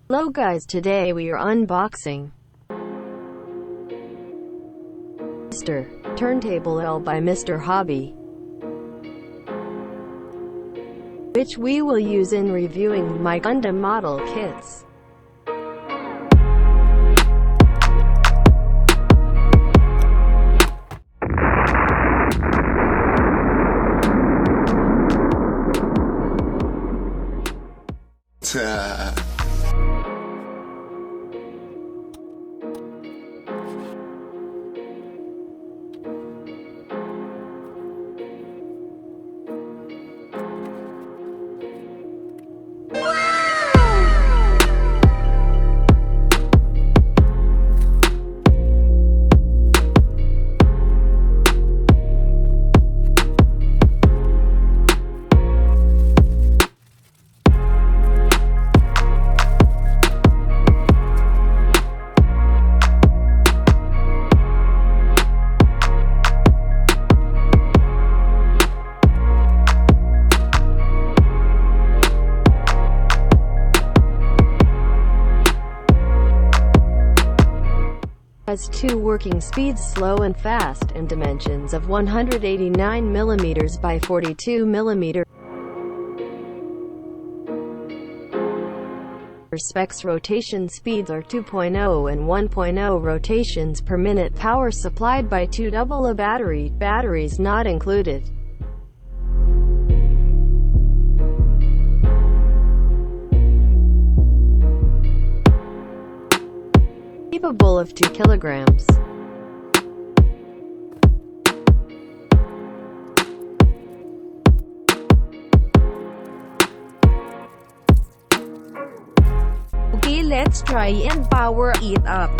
Hello guys, today we are unboxing Mr.TURNTABLE by Mr.HOBBY, which we will use in reviewing my Gundam model kits. Has two working speeds, slow and fast, and dimensions of 189 mm by 42 mm. Specs: rotation speeds are 2.0 and 1.0 rotations per minute. Power supplied by 2 AA batteries not included. Capable of 2 kilograms. Okay, let's try and power it up.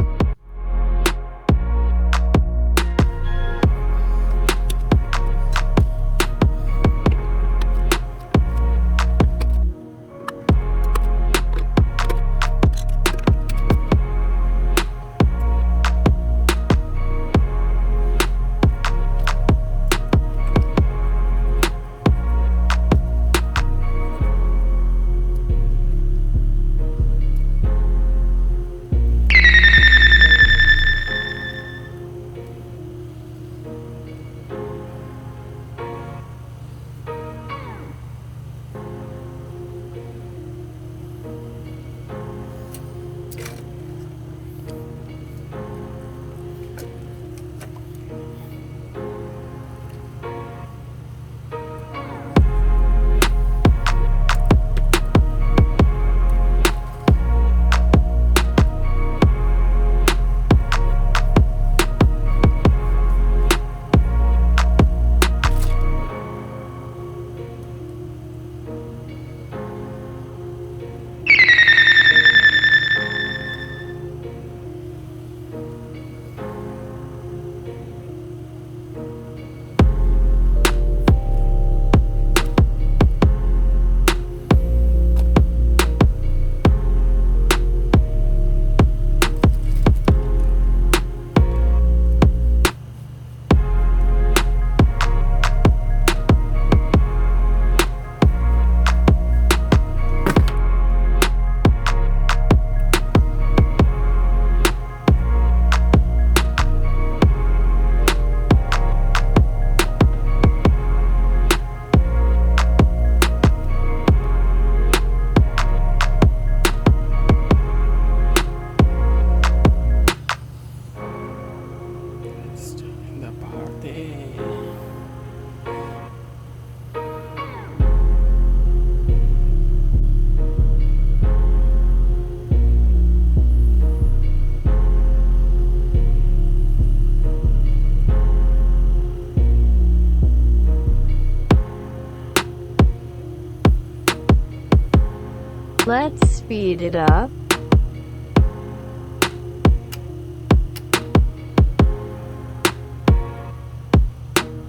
Let's speed it up.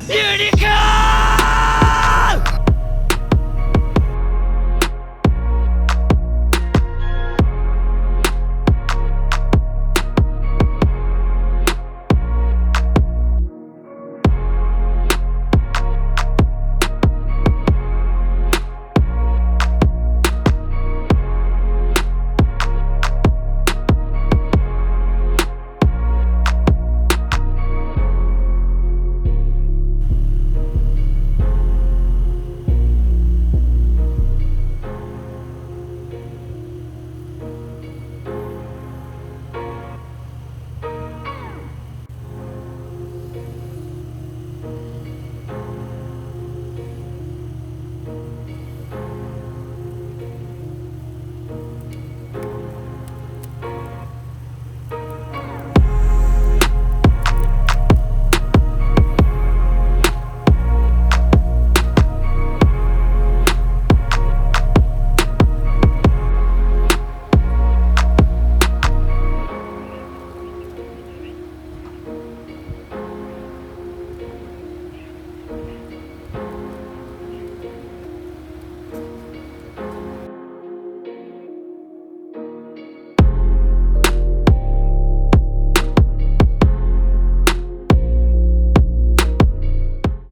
Beauty!